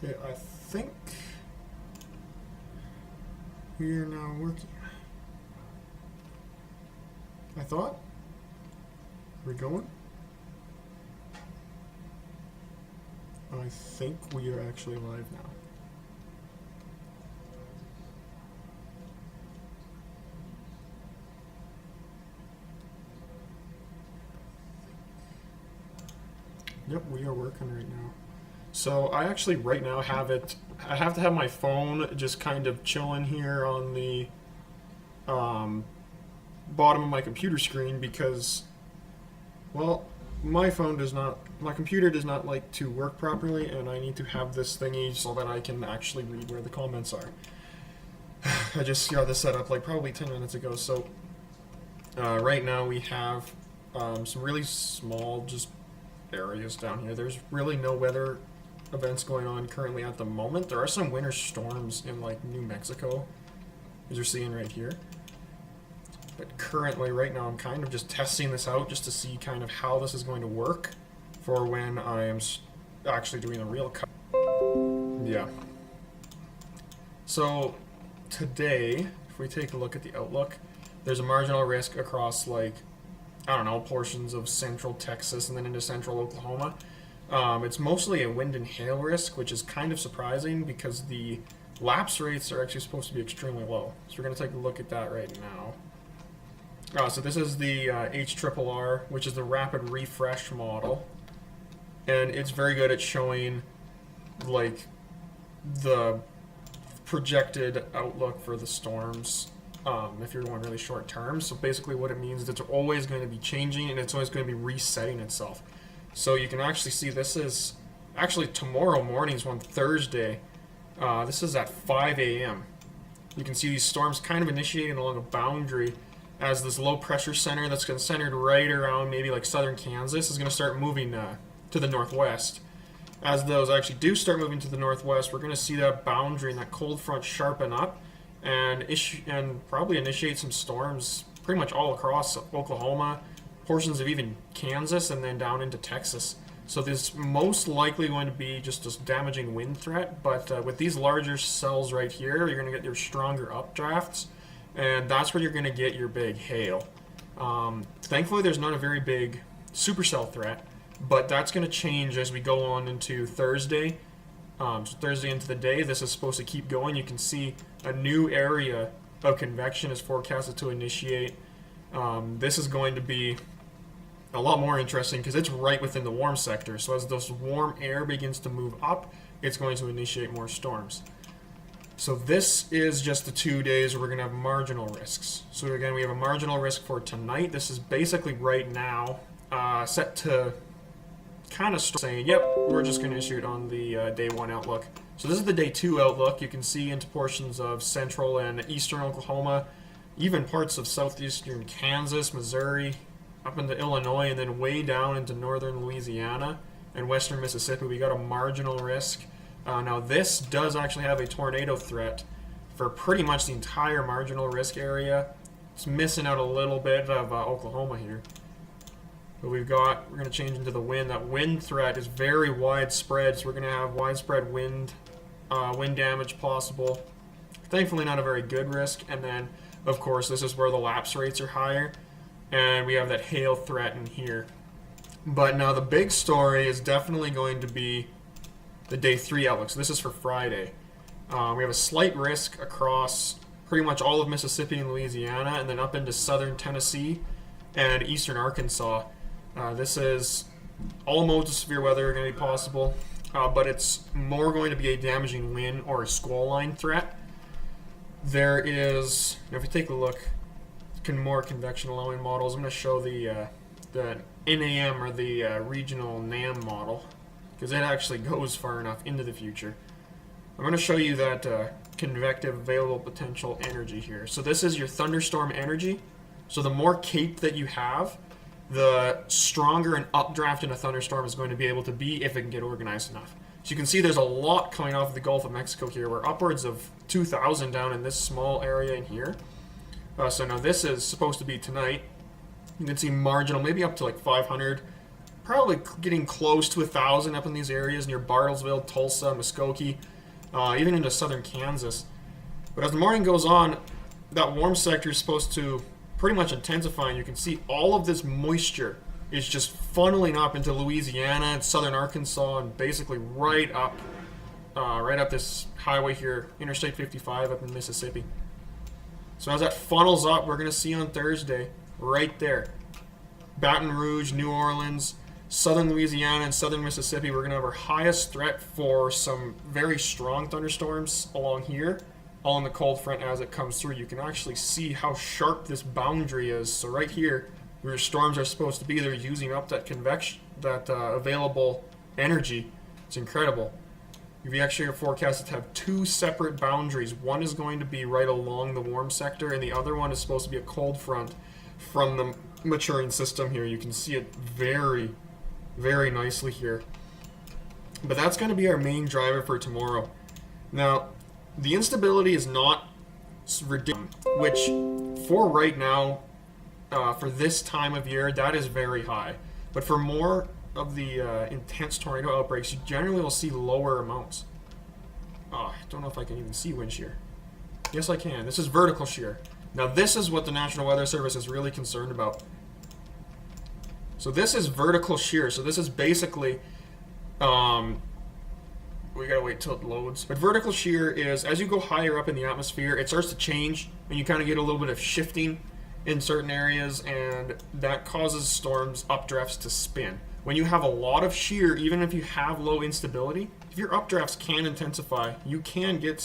Okay, I think we are now working. I thought. Are we going? I think we are actually live now. Yep, we are working right now. So I actually right now have it. I have to have my phone just kind of chilling here on the um, bottom of my computer screen because, well, my phone does not. My computer does not like to work properly, and I need to have this thingy so that I can actually read where the comments are. I just got this set up like probably 10 minutes ago. So right now we have some really small just areas down here. There's really no weather events going on currently at the moment. There are some winter storms in like New Mexico, as you're seeing right here. But currently, right now, I'm kind of just testing this out just to see kind of how this is going to work for when I am actually doing a real cut. Yeah. So today, if we take a look at the outlook, there's a marginal risk across like, I don't know, portions of central Texas and then into central Oklahoma. It's mostly a wind and hail risk, which is kind of surprising because the lapse rates are actually supposed to be extremely low. So we're going to take a look at that right now. So this is the HRRR, which is the rapid refresh model. And it's very good at showing like the projected outlook for the storms if you're going really short term. So basically what it means is it's always going to be changing and it's always going to be resetting itself. So you can actually see this is actually tomorrow morning's one Thursday. This is at 5 a.m. You can see these storms kind of initiating along a boundary as this low pressure center that's centered right around maybe like southern Kansas is going to start moving to the northwest. As those actually do start moving to the northwest, we're going to see that boundary and that cold front sharpen up and probably initiate some storms pretty much all across Oklahoma, portions of even Kansas, and then down into Texas. So this most likely going to be just a damaging wind threat, but with these larger cells right here, you're going to get your stronger updrafts, and that's where you're going to get your big hail. Thankfully, there's not a very big supercell threat, but that's going to change as we go on into Thursday. So Thursday into the day, this is supposed to keep going. You can see a new area of convection is forecasted to initiate. This is going to be a lot more interesting because it's right within the warm sector. So as this warm air begins to move up, it's going to initiate more storms. So this is just the 2 days where we're going to have marginal risks. So again, we have a marginal risk for tonight. This is basically right now set to kind of saying, yep, we're just going to issue it on the day 1 outlook. So this is the day 2 outlook. You can see into portions of central and eastern Oklahoma, even parts of southeastern Kansas, Missouri, up into Illinois, and then way down into northern Louisiana and western Mississippi. We got a marginal risk. Now this does actually have a tornado threat for pretty much the entire marginal risk area. It's missing out a little bit of Oklahoma here. But we're going to change into the wind. That wind threat is very widespread, so we're going to have widespread wind damage possible. Thankfully not a very good risk. And then, of course, this is where the lapse rates are higher. And we have that hail threat in here. But now the big story is definitely going to be the day 3 outlook. So this is for Friday. We have a slight risk across pretty much all of Mississippi and Louisiana, and then up into southern Tennessee and eastern Arkansas. This is all modes of severe weather are going to be possible, but it's more going to be a damaging wind or a squall line threat. There is, if you take a look, more convection allowing models. I'm going to show the NAM or the regional NAM model because it actually goes far enough into the future. I'm going to show you that convective available potential energy here. So this is your thunderstorm energy. So the more cape that you have, the stronger an updraft in a thunderstorm is going to be able to be if it can get organized enough. So you can see there's a lot coming off of the Gulf of Mexico here. We're upwards of 2,000 down in this small area in here. So now this is supposed to be tonight. You can see marginal, maybe up to like 500 probably getting close to 1,000 up in these areas near Bartlesville, Tulsa, Muskogee, even into southern Kansas. But as the morning goes on, that warm sector is supposed to pretty much intensify, and you can see all of this moisture is just funneling up into Louisiana and southern Arkansas, and basically right up this highway here, Interstate 55 up in Mississippi. So as that funnels up, we're going to see on Thursday, right there, Baton Rouge, New Orleans, southern Louisiana, and southern Mississippi, we're going to have our highest threat for some very strong thunderstorms along here, all in the cold front as it comes through. You can actually see how sharp this boundary is. So right here, where storms are supposed to be, they're using up that convection, that available energy. It's incredible. We actually are forecasted to have two separate boundaries. One is going to be right along the warm sector, and the other one is supposed to be a cold front from the maturing system here. You can see it very, very nicely here. But that's going to be our main driver for tomorrow. Now, the instability is not ridiculous, which for right now, for this time of year, that is very high. But for more of the intense tornado outbreaks, you generally will see lower amounts. Oh, I don't know if I can even see wind shear. Yes, I can. This is vertical shear. Now, this is what the National Weather Service is really concerned about. So this is vertical shear. So this is basically, we gotta wait till it loads. But vertical shear is, as you go higher up in the atmosphere, it starts to change, and you kind of get a little bit of shifting in certain areas, and that causes storms, updrafts to spin. When you have a lot of shear, even if you have low instability, if your updrafts can intensify, you can get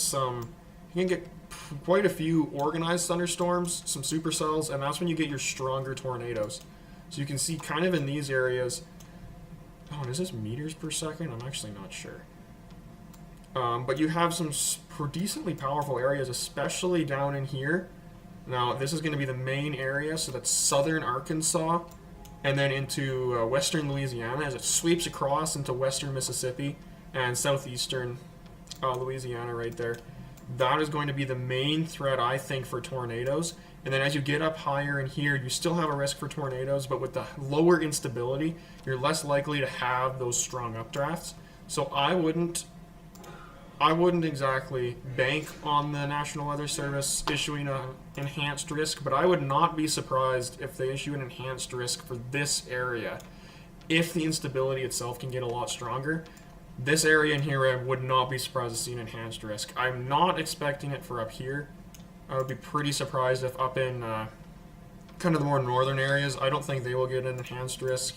quite a few organized thunderstorms, some supercells, and that's when you get your stronger tornadoes. So you can see kind of in these areas, oh, is this meters per second? I'm actually not sure. But you have some decently powerful areas, especially down in here. Now, this is going to be the main area, so that's southern Arkansas, and then into western Louisiana as it sweeps across into western Mississippi and southeastern Louisiana right there. That is going to be the main threat, I think, for tornadoes. And then as you get up higher in here, you still have a risk for tornadoes, but with the lower instability, you're less likely to have those strong updrafts. So I wouldn't exactly bank on the National Weather Service issuing an enhanced risk, but I would not be surprised if they issue an enhanced risk for this area. If the instability itself can get a lot stronger, this area in here, I would not be surprised to see an enhanced risk. I'm not expecting it for up here. I would be pretty surprised if up in kind of the more northern areas, I don't think they will get an enhanced risk.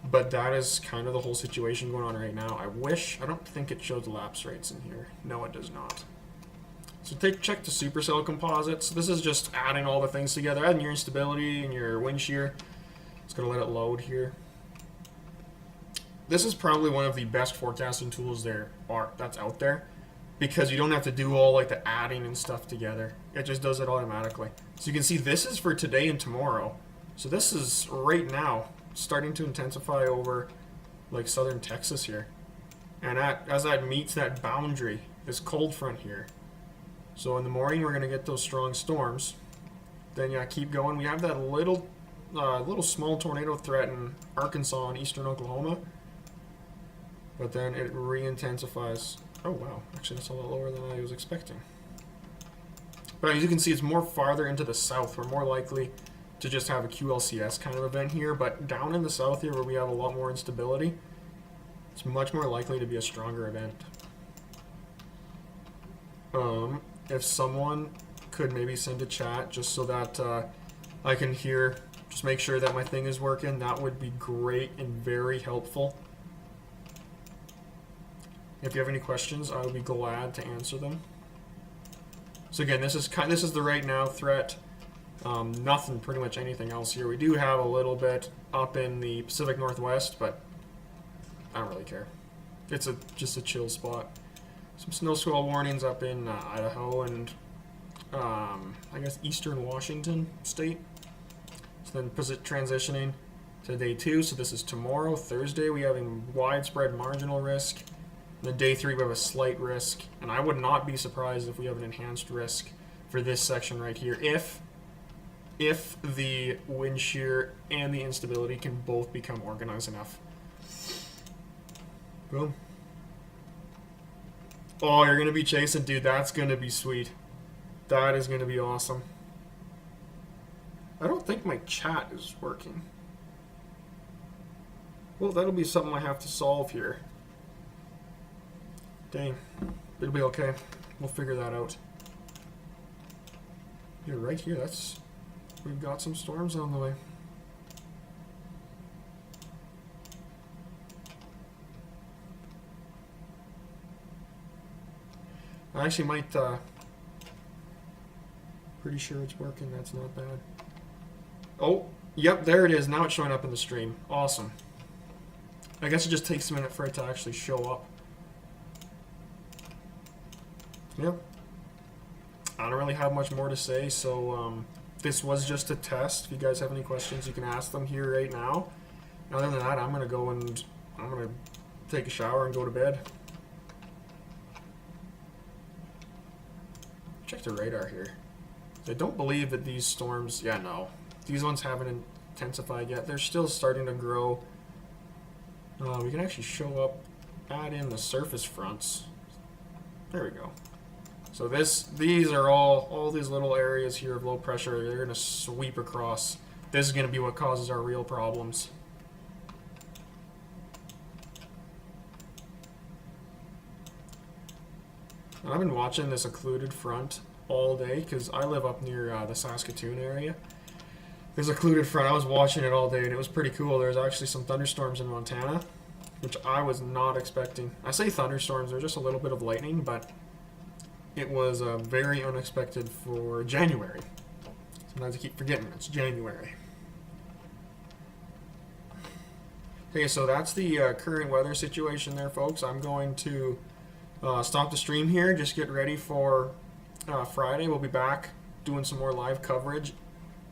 But that is kind of the whole situation going on right now. I don't think it shows lapse rates in here. No, it does not. So check the supercell composites. This is just adding all the things together, adding your instability and your wind shear. It's going to let it load here. This is probably one of the best forecasting tools that's out there, because you don't have to do all like the adding and stuff together. It just does it automatically. So you can see this is for today and tomorrow. So this is right now starting to intensify over like southern Texas here. And as that meets that boundary, this cold front here. So in the morning we're going to get those strong storms. Then yeah, keep going. We have that little small tornado threat in Arkansas and eastern Oklahoma. But then it re-intensifies. Oh wow, actually that's a lot lower than I was expecting. But as you can see, it's more farther into the south. We're more likely to just have a QLCS kind of event here, but down in the south here where we have a lot more instability, it's much more likely to be a stronger event. If someone could maybe send a chat just so that I can hear, just make sure that my thing is working, that would be great and very helpful. If you have any questions, I would be glad to answer them. So again, this is the right now threat. Nothing, pretty much anything else here. We do have a little bit up in the Pacific Northwest, but I don't really care. It's just a chill spot. Some snow squall warnings up in Idaho and I guess eastern Washington state. So then transitioning to day 2. So this is tomorrow, Thursday. We have a widespread marginal risk. And then day 3 we have a slight risk. And I would not be surprised if we have an enhanced risk for this section right here if if the wind shear and the instability can both become organized enough. Boom. Oh, you're going to be chasing, dude. That's going to be sweet. That is going to be awesome. I don't think my chat is working. Well, that'll be something I have to solve here. Dang. It'll be okay. We'll figure that out. You're right here. We've got some storms on the way. I actually might, pretty sure it's working. That's not bad. Oh, yep, there it is. Now it's showing up in the stream. Awesome. I guess it just takes a minute for it to actually show up. Yep. I don't really have much more to say, so this was just a test. If you guys have any questions, you can ask them here right now. Other than that, I'm going to go and I'm going to take a shower and go to bed. Check the radar here. I don't believe that these storms, yeah, no. These ones haven't intensified yet. They're still starting to grow. We can actually show up, add in the surface fronts. There we go. So these are all these little areas here of low pressure. They're going to sweep across. This is going to be what causes our real problems. And I've been watching this occluded front all day because I live up near the Saskatoon area. There's a occluded front. I was watching it all day and it was pretty cool. There's actually some thunderstorms in Montana, which I was not expecting. I say thunderstorms, they're just a little bit of lightning, but it was very unexpected for January. Sometimes I keep forgetting it's January. Okay, so that's the current weather situation there, folks. I'm going to stop the stream here. Just get ready for Friday. We'll be back doing some more live coverage,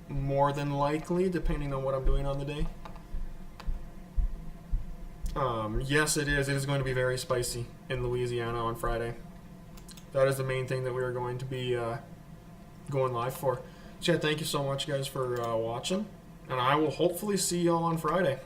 more than likely, depending on what I'm doing on the day. Yes, it is. It is going to be very spicy in Louisiana on Friday. That is the main thing that we are going to be going live for. So yeah, thank you so much, guys, for watching, and I will hopefully see y'all on Friday.